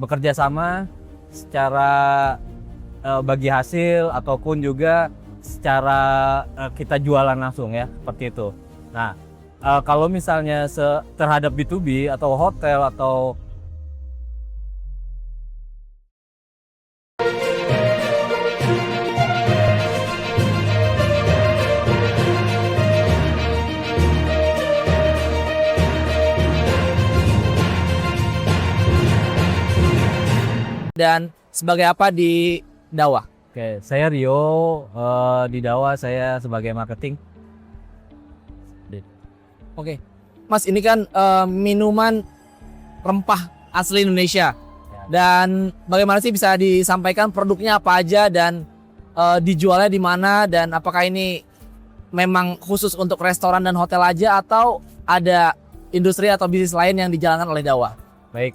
bekerja sama secara bagi hasil ataupun juga secara kita jualan langsung ya, seperti itu. Nah, kalau misalnya terhadap B2B atau hotel atau Dan sebagai apa di Dawa? Oke, saya Rio, di Dawa saya sebagai marketing. Oke, Mas, ini kan minuman rempah asli Indonesia. Dan bagaimana sih bisa disampaikan produknya apa aja dan dijualnya di mana, dan apakah ini memang khusus untuk restoran dan hotel aja atau ada industri atau bisnis lain yang dijalankan oleh Dawa? Baik,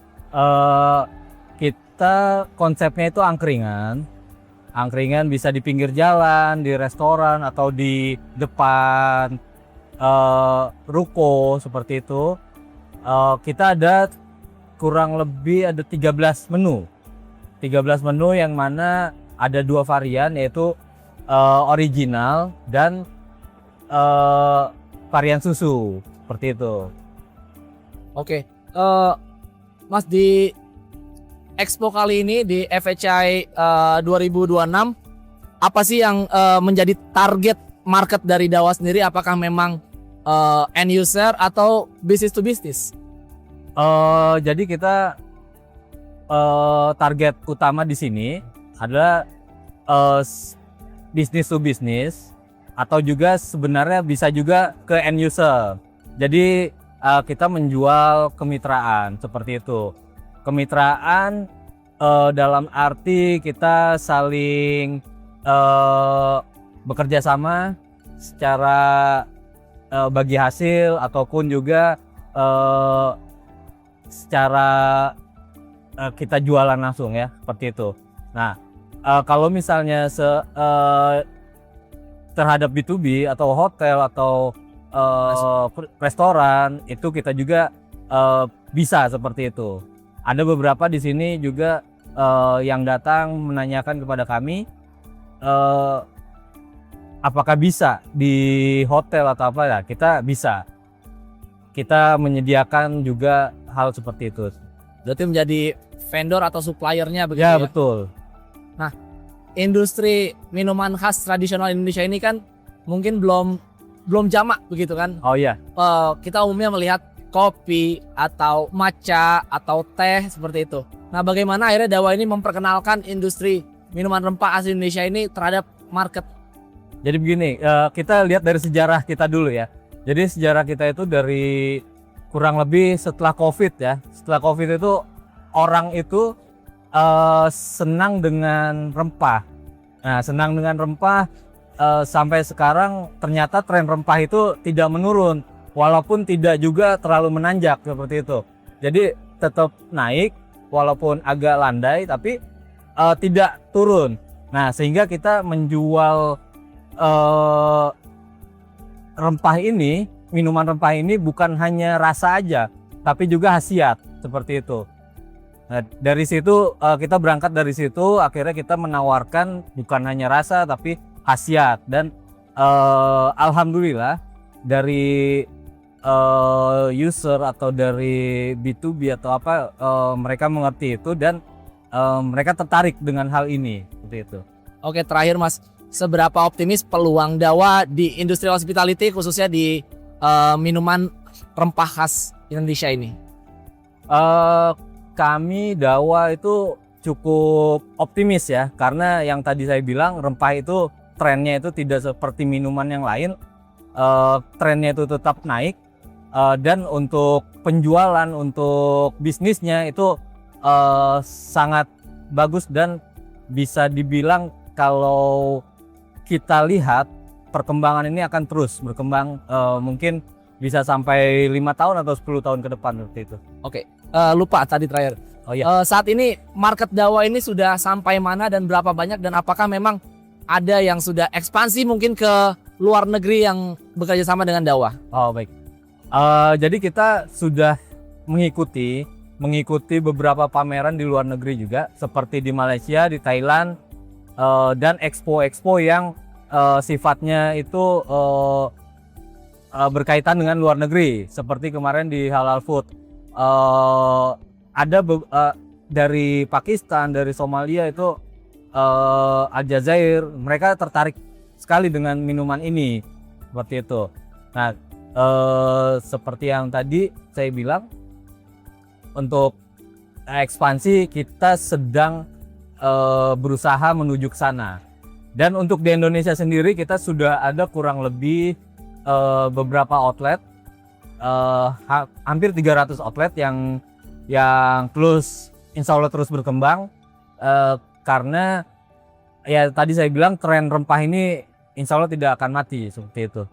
kita konsepnya itu angkringan. Angkringan bisa di pinggir jalan, di restoran, atau di depan ruko seperti itu. Kita ada kurang lebih ada 13 menu. 13 menu yang mana ada 2 varian, yaitu original dan varian susu, seperti itu. Oke, Mas, di Expo kali ini di FHI 2026, apa sih yang menjadi target market dari Dawa sendiri? Apakah memang end user atau business to business? Jadi kita target utama di sini adalah business to business, atau juga sebenarnya bisa juga ke end user. Jadi kita menjual kemitraan seperti itu. Kemitraan dalam arti kita saling bekerja sama secara bagi hasil ataupun juga secara kita jualan langsung ya, seperti itu. Nah, kalau misalnya terhadap B2B atau hotel atau restoran, itu kita juga bisa seperti itu. Ada beberapa di sini juga yang datang menanyakan kepada kami apakah bisa di hotel atau apa ya. Kita bisa. Kita menyediakan juga hal seperti itu. Berarti menjadi vendor atau suppliernya begitu Ya, ya? betul. Nah, industri minuman khas tradisional Indonesia ini kan mungkin belum jamak begitu kan? Oh iya. Kita umumnya melihat kopi atau matcha atau teh seperti itu. Nah, bagaimana akhirnya Dawa ini memperkenalkan industri minuman rempah asli Indonesia ini terhadap market? Jadi begini, kita lihat dari sejarah kita dulu ya. Jadi sejarah kita itu dari kurang lebih setelah COVID ya. Setelah COVID itu orang itu senang dengan rempah. Nah, senang dengan rempah sampai sekarang ternyata tren rempah itu tidak menurun. Walaupun tidak juga terlalu menanjak seperti itu. Jadi tetap naik walaupun agak landai, tapi tidak turun. Nah, sehingga kita menjual minuman rempah ini bukan hanya rasa aja, tapi juga khasiat seperti itu. Nah, dari situ kita berangkat dari situ, akhirnya kita menawarkan bukan hanya rasa tapi khasiat, dan alhamdulillah dari user atau dari B2B atau apa, mereka mengerti itu dan mereka tertarik dengan hal ini seperti itu. Oke, terakhir Mas, seberapa optimis peluang Dawa di industri hospitality khususnya di minuman rempah khas Indonesia ini? Kami Dawa itu cukup optimis ya, karena yang tadi saya bilang rempah itu trennya itu tidak seperti minuman yang lain, trennya itu tetap naik, dan untuk penjualan, untuk bisnisnya itu sangat bagus, dan bisa dibilang kalau kita lihat perkembangan ini akan terus berkembang, mungkin bisa sampai 5 tahun atau 10 tahun ke depan seperti itu. Oke, lupa tadi terakhir. Oh iya. Saat ini market Dawa ini sudah sampai mana dan berapa banyak, dan apakah memang ada yang sudah ekspansi mungkin ke luar negeri yang bekerja sama dengan Dawa? Oh baik. Jadi kita sudah mengikuti mengikuti beberapa pameran di luar negeri juga, seperti di Malaysia, di Thailand, dan expo-expo yang sifatnya itu berkaitan dengan luar negeri, seperti kemarin di Halal Food. Ada dari Pakistan, dari Somalia itu Aljazair, mereka tertarik sekali dengan minuman ini, seperti itu. Nah, seperti yang tadi saya bilang, untuk ekspansi kita sedang berusaha menuju ke sana. Dan untuk di Indonesia sendiri kita sudah ada kurang lebih beberapa outlet, hampir 300 outlet yang terus insya Allah terus berkembang, karena ya tadi saya bilang tren rempah ini insya Allah tidak akan mati seperti itu.